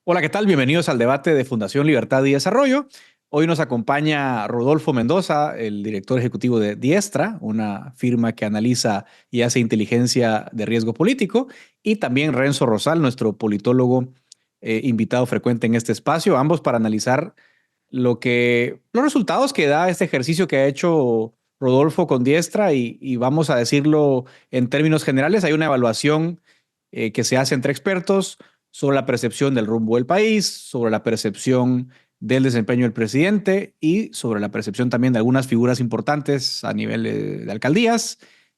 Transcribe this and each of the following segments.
Hola, ¿qué tal? Bienvenidos al debate de Fundación Libertad y Desarrollo. Hoy nos acompaña Rodolfo Mendoza, el director ejecutivo de Diestra, una firma que analiza y hace inteligencia de riesgo político, y también Renzo Rosal, nuestro politólogo invitado frecuente en este espacio, ambos para analizar los resultados que da este ejercicio que ha hecho Rodolfo con Diestra y vamos a decirlo en términos generales, hay una evaluación que se hace entre expertos sobre la percepción del rumbo del país, sobre la percepción del desempeño del presidente y sobre la percepción también de algunas figuras importantes a nivel de alcaldías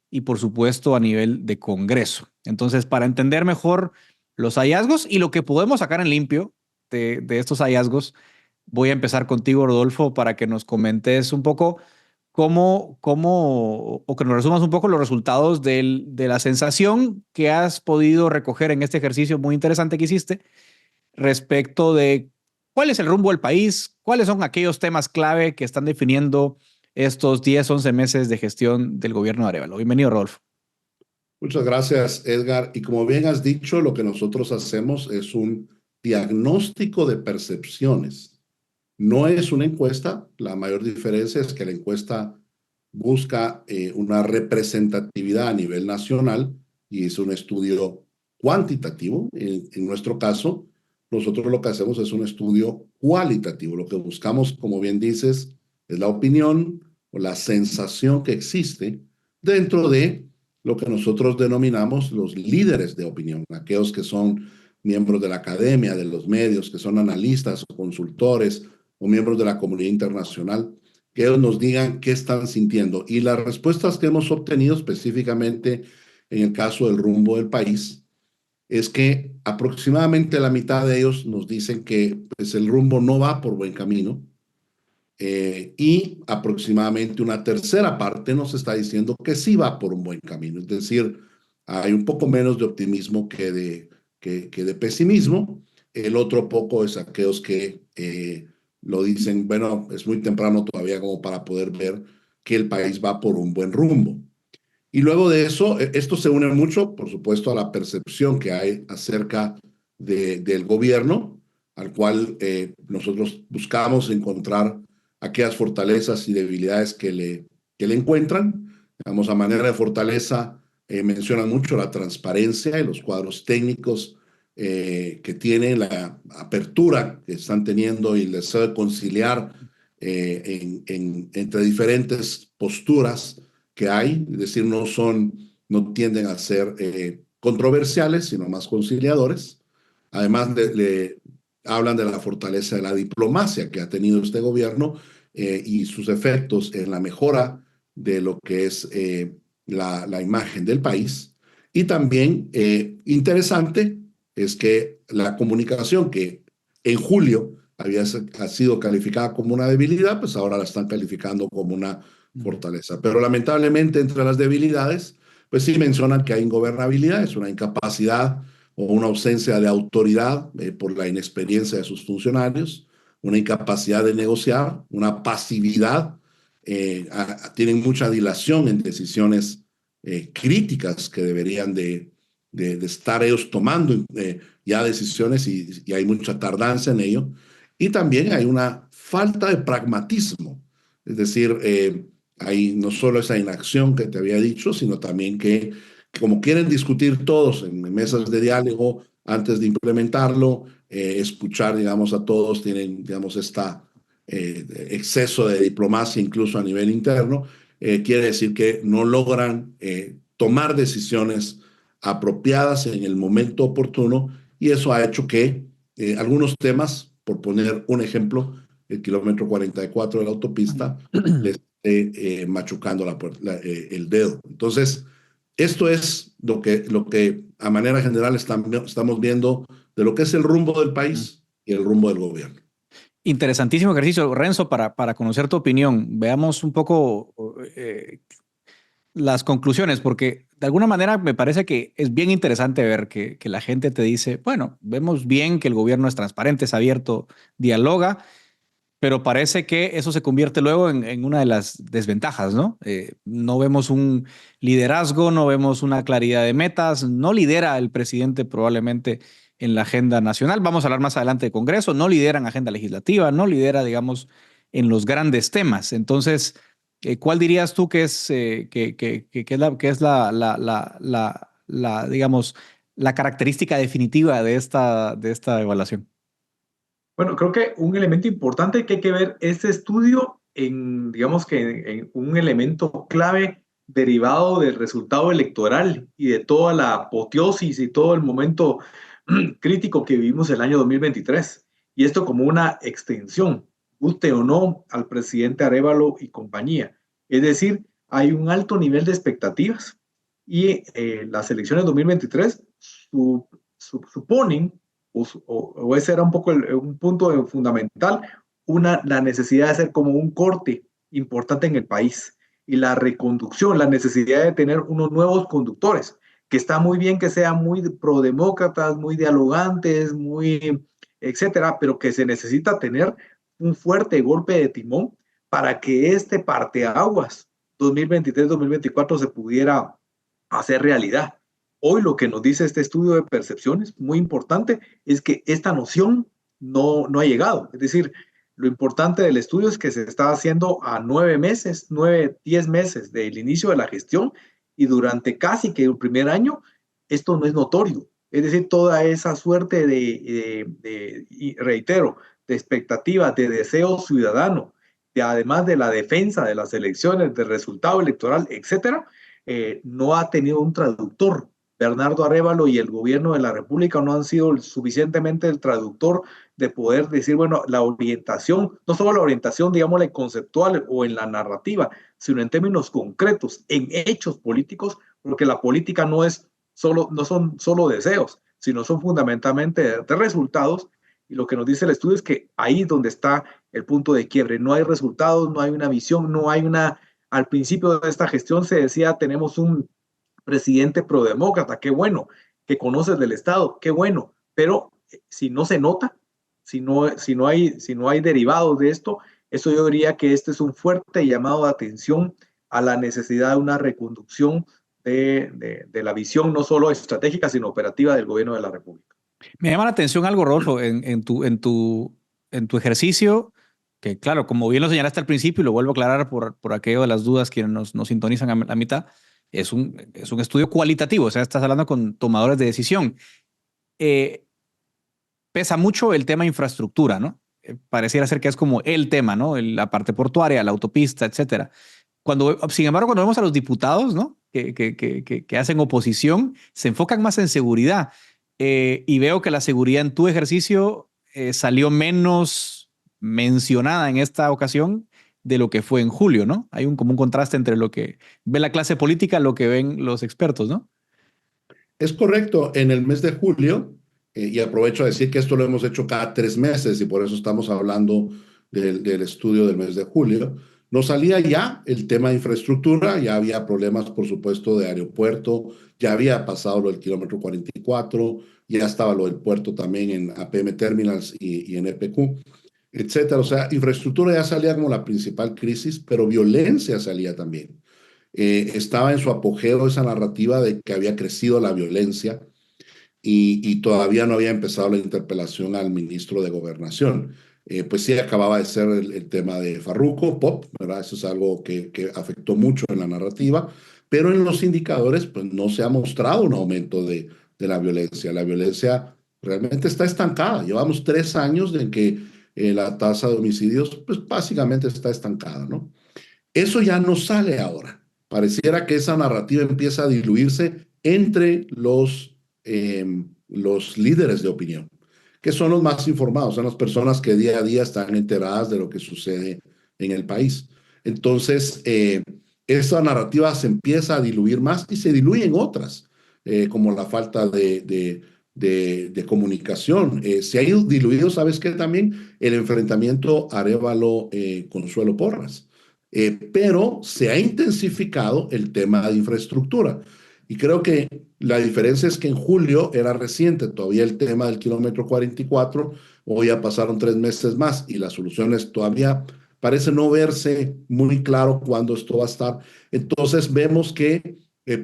y por supuesto a nivel de Congreso. Entonces, para entender mejor los hallazgos y lo que podemos sacar en limpio de estos hallazgos, voy a empezar contigo, Rodolfo, para que nos comentes un poco o que nos resumas un poco los resultados de la sensación que has podido recoger en este ejercicio muy interesante que hiciste respecto de cuál es el rumbo del país, cuáles son aquellos temas clave que están definiendo estos 10, 11 meses de gestión del gobierno de Arévalo. Bienvenido, Rodolfo. Muchas gracias, Edgar. Y como bien has dicho, lo que nosotros hacemos es un diagnóstico de percepciones. No es una encuesta. La mayor diferencia es que la encuesta busca una representatividad a nivel nacional y es un estudio cuantitativo. En nuestro caso, nosotros lo que hacemos es un estudio cualitativo. Lo que buscamos, como bien dices, es la opinión o la sensación que existe dentro de lo que nosotros denominamos los líderes de opinión, aquellos que son miembros de la academia, de los medios, que son analistas o consultores o miembros de la comunidad internacional, que ellos nos digan qué están sintiendo. Y las respuestas que hemos obtenido específicamente en el caso del rumbo del país es que aproximadamente la mitad de ellos nos dicen que pues, el rumbo no va por buen camino, y aproximadamente una tercera parte nos está diciendo que sí va por un buen camino. Es decir, hay un poco menos de optimismo que de pesimismo. El otro poco es aquellos que lo dicen, bueno, es muy temprano todavía como para poder ver que el país va por un buen rumbo. Y luego de eso, esto se une mucho, por supuesto, a la percepción que hay acerca del gobierno, al cual nosotros buscamos encontrar aquellas fortalezas y debilidades que le encuentran. Digamos, a manera de fortaleza, mencionan mucho la transparencia y los cuadros técnicos que tienen, la apertura que están teniendo y el deseo de conciliar entre diferentes posturas que hay, es decir, no tienden a ser controversiales, sino más conciliadores. Además, le hablan de la fortaleza de la diplomacia que ha tenido este gobierno y sus efectos en la mejora de lo que es la imagen del país. Y también interesante es que la comunicación que en julio ha sido calificada como una debilidad, pues ahora la están calificando como una fortaleza. Pero lamentablemente entre las debilidades, pues sí mencionan que hay ingobernabilidad, es una incapacidad o una ausencia de autoridad por la inexperiencia de sus funcionarios, una incapacidad de negociar, una pasividad, tienen mucha dilación en decisiones críticas que deberían de estar ellos tomando ya decisiones y hay mucha tardanza en ello. Y también hay una falta de pragmatismo, es decir, hay no solo esa inacción que te había dicho, sino también que como quieren discutir todos en mesas de diálogo antes de implementarlo, escuchar, digamos, a todos, tienen, digamos, exceso de diplomacia incluso a nivel interno, quiere decir que no logran tomar decisiones apropiadas en el momento oportuno y eso ha hecho que algunos temas, por poner un ejemplo, el kilómetro 44 de la autopista, les machucando el dedo. Entonces, esto es lo que a manera general estamos viendo de lo que es el rumbo del país y el rumbo del gobierno. Interesantísimo ejercicio, Renzo, para conocer tu opinión. Veamos un poco las conclusiones, porque de alguna manera me parece que es bien interesante ver que la gente te dice, bueno, vemos bien que el gobierno es transparente, es abierto, dialoga, pero parece que eso se convierte luego en una de las desventajas, ¿no? No vemos un liderazgo, no vemos una claridad de metas, no lidera el presidente probablemente en la agenda nacional. Vamos a hablar más adelante de Congreso. No lideran agenda legislativa, no lidera, digamos, en los grandes temas. Entonces, ¿cuál dirías tú que es, digamos, la característica definitiva de esta evaluación? Bueno, creo que un elemento importante que hay que ver este estudio en, digamos que en un elemento clave derivado del resultado electoral y de toda la apoteosis y todo el momento crítico que vivimos el año 2023. Y esto como una extensión, guste o no, al presidente Arévalo y compañía. Es decir, hay un alto nivel de expectativas y las elecciones 2023 suponen o ese era un poco un punto fundamental, la necesidad de hacer como un corte importante en el país y la reconducción, la necesidad de tener unos nuevos conductores, que está muy bien que sean muy prodemócratas, muy dialogantes, muy etcétera, pero que se necesita tener un fuerte golpe de timón para que este parteaguas 2023-2024 se pudiera hacer realidad. Hoy lo que nos dice este estudio de percepciones, muy importante, es que esta noción no ha llegado. Es decir, lo importante del estudio es que se está haciendo a 9 meses, 9, 10 meses del inicio de la gestión y durante casi que el primer año esto no es notorio. Es decir, toda esa suerte y reitero, de expectativas, de deseo ciudadano, además de la defensa de las elecciones, del resultado electoral, etcétera, no ha tenido un traductor. Bernardo Arévalo y el gobierno de la República no han sido suficientemente el traductor de poder decir, bueno, la orientación, no solo la orientación, digámosle, conceptual o en la narrativa, sino en términos concretos, en hechos políticos, porque la política no son solo deseos, sino son fundamentalmente de resultados. Y lo que nos dice el estudio es que ahí es donde está el punto de quiebre. No hay resultados, no hay una visión, no hay una... Al principio de esta gestión se decía, tenemos un presidente prodemócrata, qué bueno, que conoces del Estado, qué bueno, pero si no se nota, si no hay derivados de esto, eso yo diría que este es un fuerte llamado de atención a la necesidad de una reconducción de la visión no solo estratégica, sino operativa del gobierno de la República. Me llama la atención algo, Rodolfo, en tu ejercicio, que claro, como bien lo señalaste al principio, y lo vuelvo a aclarar por aquello de las dudas que nos sintonizan a la mitad, es un estudio cualitativo, o sea, estás hablando con tomadores de decisión. Pesa mucho el tema infraestructura, ¿no? Pareciera ser que es como el tema, ¿no? La parte portuaria, la autopista, etcétera. Sin embargo, cuando vemos a los diputados, ¿no? Que hacen oposición, se enfocan más en seguridad. Y veo que la seguridad en tu ejercicio salió menos mencionada en esta ocasión de lo que fue en julio, ¿no? Hay como un contraste entre lo que ve la clase política y lo que ven los expertos, ¿no? Es correcto, en el mes de julio, y aprovecho a decir que esto lo hemos hecho cada 3 meses y por eso estamos hablando del estudio del mes de julio, nos salía ya el tema de infraestructura, ya había problemas, por supuesto, de aeropuerto, ya había pasado lo del kilómetro 44, ya estaba lo del puerto también en APM Terminals y en EPQ, etcétera. O sea, infraestructura ya salía como la principal crisis, pero violencia salía también. Estaba en su apogeo esa narrativa de que había crecido la violencia y todavía no había empezado la interpelación al ministro de Gobernación. Pues sí, acababa de ser el tema de Farruko, Pop, ¿verdad? Eso es algo que afectó mucho en la narrativa, pero en los indicadores pues no se ha mostrado un aumento de la violencia. La violencia realmente está estancada. Llevamos 3 años en que la tasa de homicidios pues básicamente está estancada, ¿no? Eso ya no sale ahora. Pareciera que esa narrativa empieza a diluirse entre los líderes de opinión, que son los más informados, son las personas que día a día están enteradas de lo que sucede en el país. Entonces, esa narrativa se empieza a diluir más y se diluyen otras, como la falta de comunicación. Se ha ido diluido, ¿sabes qué? También el enfrentamiento Arévalo-Consuelo Porras. Pero se ha intensificado el tema de infraestructura. Y creo que la diferencia es que en julio era reciente todavía el tema del kilómetro 44, hoy ya pasaron 3 meses más y las soluciones todavía parece no verse muy claro cuándo esto va a estar. Entonces vemos que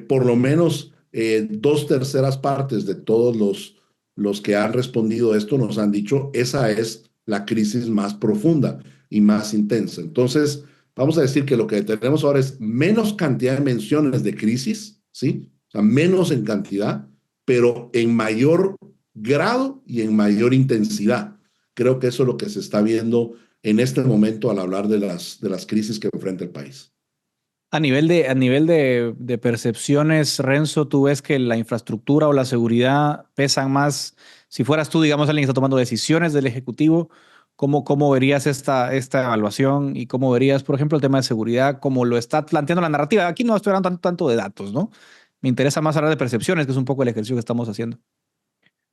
por lo menos 2/3 partes de todos los que han respondido a esto nos han dicho, esa es la crisis más profunda y más intensa. Entonces, vamos a decir que lo que tenemos ahora es menos cantidad de menciones de crisis, ¿sí? O sea, menos en cantidad, pero en mayor grado y en mayor intensidad. Creo que eso es lo que se está viendo en este momento al hablar de las crisis que enfrenta el país. A nivel de percepciones, Renzo, ¿tú ves que la infraestructura o la seguridad pesan más? Si fueras tú, digamos, alguien que está tomando decisiones del Ejecutivo, ¿cómo verías esta evaluación y cómo verías, por ejemplo, el tema de seguridad, como lo está planteando la narrativa? Aquí no estoy hablando tanto de datos, ¿no? Me interesa más hablar de percepciones, que es un poco el ejercicio que estamos haciendo.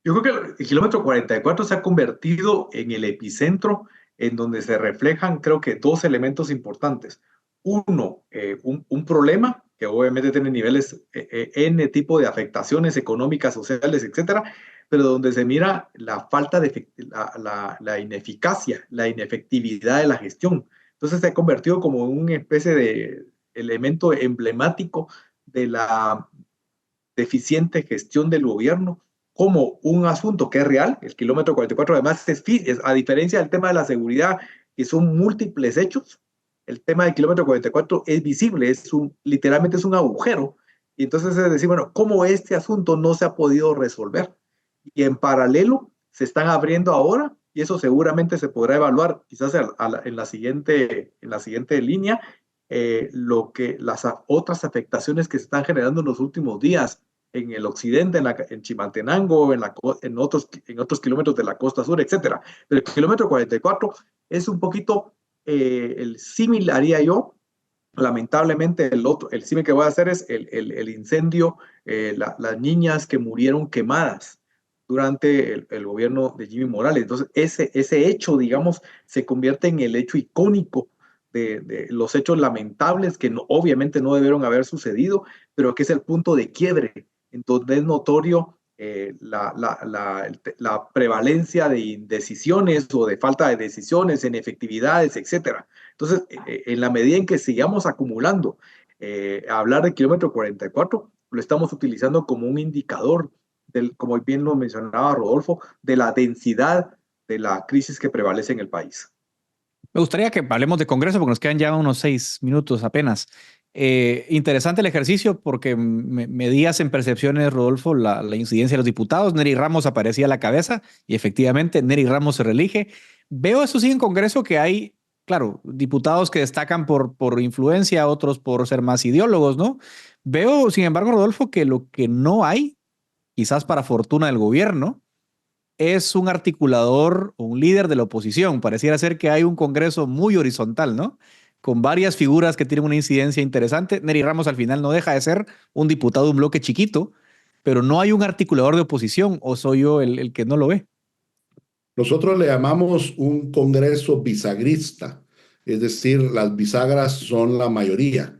Yo creo que el kilómetro 44 se ha convertido en el epicentro en donde se reflejan, creo que, dos elementos importantes. Uno, un problema que obviamente tiene niveles N tipo de afectaciones económicas, sociales, etcétera, pero donde se mira la falta de la ineficacia, la inefectividad de la gestión. Entonces se ha convertido como una especie de elemento emblemático de la deficiente gestión del gobierno como un asunto que es real. El kilómetro 44 además a diferencia del tema de la seguridad, que son múltiples hechos, el tema del kilómetro 44 es visible, literalmente es un agujero. Y entonces es decir, bueno, ¿cómo este asunto no se ha podido resolver? Y en paralelo se están abriendo ahora, y eso seguramente se podrá evaluar quizás en la siguiente línea, las otras afectaciones que se están generando en los últimos días en el occidente, en Chimaltenango, en otros kilómetros de la costa sur, etcétera. Pero el kilómetro 44 es un poquito el símil, haría yo. Lamentablemente, el símil que voy a hacer es el incendio, las niñas que murieron quemadas durante el gobierno de Jimmy Morales. Entonces, ese hecho, digamos, se convierte en el hecho icónico de los hechos lamentables que obviamente no debieron haber sucedido, pero que es el punto de quiebre, en donde es notorio la prevalencia de indecisiones o de falta de decisiones, inefectividades, etcétera. Entonces, en la medida en que sigamos acumulando, hablar del kilómetro 44, lo estamos utilizando como un indicador, como bien lo mencionaba Rodolfo, de la densidad de la crisis que prevalece en el país. Me gustaría que hablemos de Congreso porque nos quedan ya unos 6 minutos apenas. Interesante el ejercicio porque medías en percepciones, Rodolfo, la incidencia de los diputados. Nery Ramos aparecía a la cabeza y efectivamente Nery Ramos se reelige. Veo eso sí en Congreso que hay, claro, diputados que destacan por influencia, otros por ser más ideólogos, ¿no? Veo, sin embargo, Rodolfo, que lo que no hay, quizás para fortuna del gobierno, es un articulador o un líder de la oposición. Pareciera ser que hay un Congreso muy horizontal, ¿no? Con varias figuras que tienen una incidencia interesante. Nery Ramos al final no deja de ser un diputado de un bloque chiquito, pero no hay un articulador de oposición, o soy yo el que no lo ve. Nosotros le llamamos un Congreso bisagrista, es decir, las bisagras son la mayoría.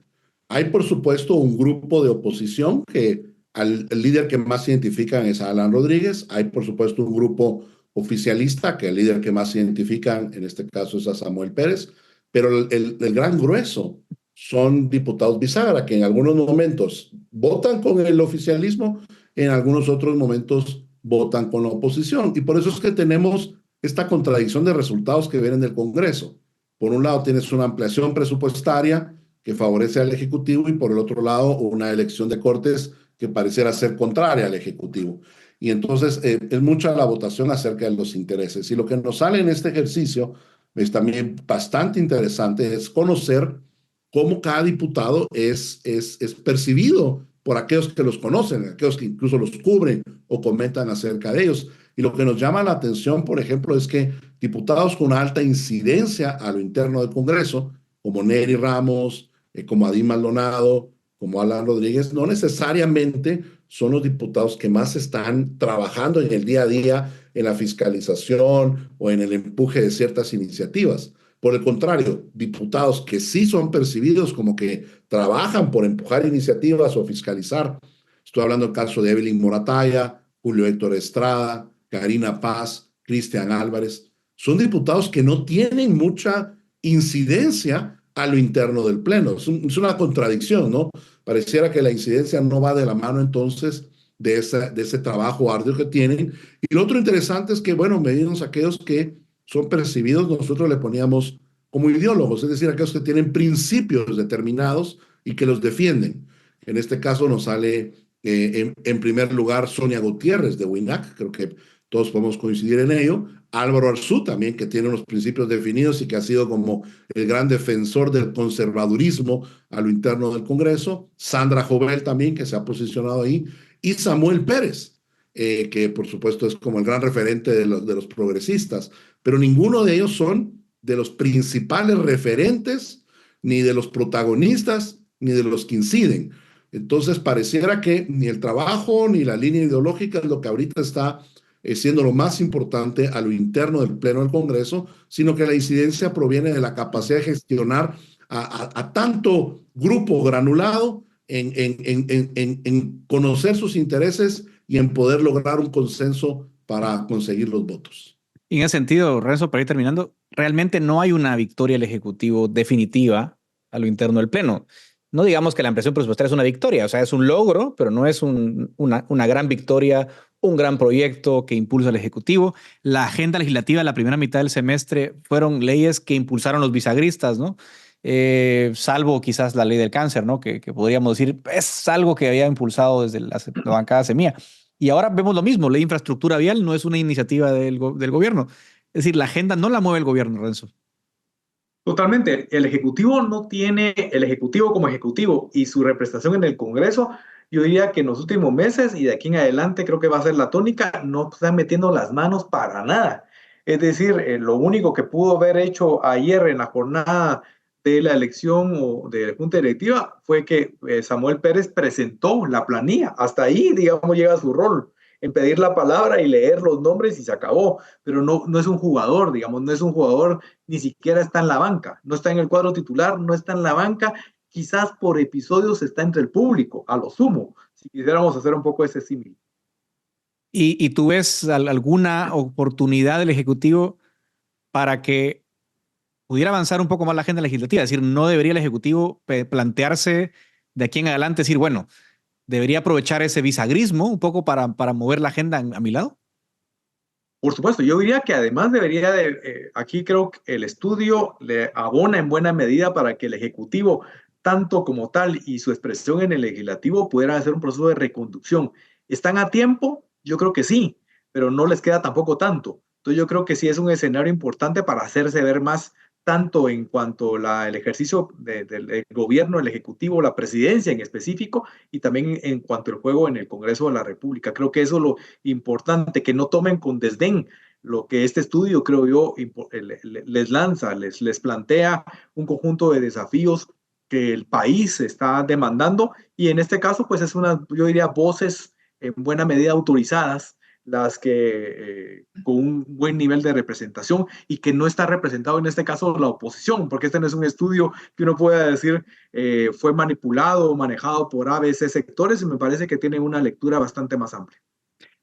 Hay, por supuesto, un grupo de oposición que el líder que más identifican es Alan Rodríguez. Hay, por supuesto, un grupo oficialista que el líder que más identifican, en este caso, es a Samuel Pérez. Pero el gran grueso son diputados bisagra que en algunos momentos votan con el oficialismo, en algunos otros momentos votan con la oposición. Y por eso es que tenemos esta contradicción de resultados que vienen del Congreso. Por un lado tienes una ampliación presupuestaria que favorece al Ejecutivo y por el otro lado una elección de Cortes que pareciera ser contraria al Ejecutivo. Y entonces es mucha la votación acerca de los intereses. Y lo que nos sale en este ejercicio es también bastante interesante, es conocer cómo cada diputado es percibido por aquellos que los conocen, aquellos que incluso los cubren o comentan acerca de ellos. Y lo que nos llama la atención, por ejemplo, es que diputados con una alta incidencia a lo interno del Congreso, como Nery Ramos, como Adín Maldonado, como Alan Rodríguez, no necesariamente son los diputados que más están trabajando en el día a día en la fiscalización o en el empuje de ciertas iniciativas. Por el contrario, diputados que sí son percibidos como que trabajan por empujar iniciativas o fiscalizar. Estoy hablando del caso de Evelyn Morataya, Julio Héctor Estrada, Karina Paz, Cristian Álvarez. Son diputados que no tienen mucha incidencia a lo interno del Pleno. Es una contradicción, ¿no? Pareciera que la incidencia no va de la mano entonces de ese trabajo arduo que tienen. Y lo otro interesante es que, bueno, medimos aquellos que son percibidos, nosotros le poníamos como ideólogos, es decir, aquellos que tienen principios determinados y que los defienden. En este caso nos sale en primer lugar Sonia Gutiérrez de WINAC, creo que todos podemos coincidir en ello. Álvaro Arzú también, que tiene unos principios definidos y que ha sido como el gran defensor del conservadurismo a lo interno del Congreso. Sandra Jovel también, que se ha posicionado ahí. Y Samuel Pérez, que por supuesto es como el gran referente de los progresistas. Pero ninguno de ellos son de los principales referentes, ni de los protagonistas, ni de los que inciden. Entonces pareciera que ni el trabajo ni la línea ideológica es lo que ahorita está siendo lo más importante a lo interno del Pleno del Congreso, sino que la incidencia proviene de la capacidad de gestionar a tanto grupo granulado en conocer sus intereses y en poder lograr un consenso para conseguir los votos. Y en ese sentido, Renzo, para ir terminando, realmente no hay una victoria del Ejecutivo definitiva a lo interno del Pleno. No digamos que la ampliación presupuestaria es una victoria, o sea, es un logro, pero no es una gran victoria, un gran proyecto que impulsa el Ejecutivo. La agenda legislativa de la primera mitad del semestre fueron leyes que impulsaron los bisagristas, ¿no? Salvo quizás la ley del cáncer, ¿no? Que podríamos decir es algo que había impulsado desde la bancada Semilla. Y ahora vemos lo mismo, ley de infraestructura vial no es una iniciativa del gobierno. Es decir, la agenda no la mueve el gobierno, Renzo. Totalmente. El Ejecutivo no tiene, el Ejecutivo como Ejecutivo y su representación en el Congreso, yo diría que en los últimos meses y de aquí en adelante creo que va a ser la tónica, no están metiendo las manos para nada. Es decir, lo único que pudo haber hecho ayer en la jornada de la elección o de la Junta Directiva fue que Samuel Pérez presentó la planilla. Hasta ahí, digamos, llega su rol en pedir la palabra y leer los nombres y se acabó. Pero no es un jugador, digamos, no es un jugador, ni siquiera está en la banca, no está en el cuadro titular, no está en la banca, quizás por episodios está entre el público, a lo sumo, si quisiéramos hacer un poco ese símil. ¿Y tú ves alguna oportunidad del Ejecutivo para que pudiera avanzar un poco más la agenda legislativa? Es decir, ¿no debería el Ejecutivo plantearse de aquí en adelante, decir, bueno, debería aprovechar ese bisagrismo un poco para mover la agenda a mi lado? Por supuesto, yo diría que además debería de, aquí creo que el estudio le abona en buena medida para que el Ejecutivo, tanto como tal, y su expresión en el Legislativo pudieran hacer un proceso de reconducción. ¿Están a tiempo? Yo creo que sí, pero no les queda tampoco tanto. Entonces yo creo que sí es un escenario importante para hacerse ver más, tanto en cuanto el ejercicio del gobierno, el Ejecutivo, la presidencia en específico, y también en cuanto al juego en el Congreso de la República. Creo que eso es lo importante, que no tomen con desdén lo que este estudio, creo yo, les lanza, les plantea un conjunto de desafíos que el país está demandando, y en este caso, pues es yo diría, voces en buena medida autorizadas, las que con un buen nivel de representación y que no está representado en este caso la oposición, porque este no es un estudio que uno pueda decir fue manipulado o manejado por ABC sectores, y me parece que tiene una lectura bastante más amplia.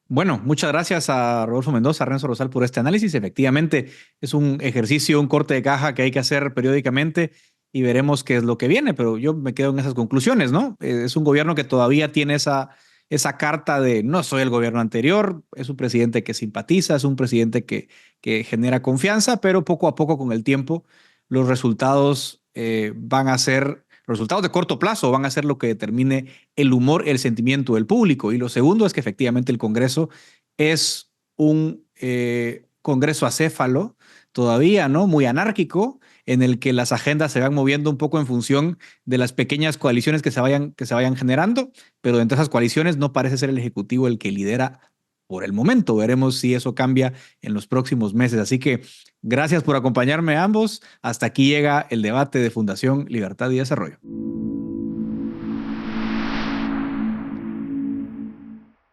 Bueno, muchas gracias a Rodolfo Mendoza, a Renzo Rosal por este análisis. Efectivamente, es un ejercicio, un corte de caja que hay que hacer periódicamente y veremos qué es lo que viene, pero yo me quedo en esas conclusiones, ¿no? Es un gobierno que todavía tiene esa carta de no soy el gobierno anterior, es un presidente que simpatiza, es un presidente que genera confianza, pero poco a poco con el tiempo los resultados van a ser, los resultados de corto plazo van a ser lo que determine el humor, el sentimiento del público. Y lo segundo es que efectivamente el Congreso es un Congreso acéfalo, todavía, ¿no? Muy anárquico, en el que las agendas se van moviendo un poco en función de las pequeñas coaliciones que se vayan generando, pero entre esas coaliciones no parece ser el Ejecutivo el que lidera por el momento. Veremos si eso cambia en los próximos meses. Así que gracias por acompañarme a ambos. Hasta aquí llega el debate de Fundación Libertad y Desarrollo.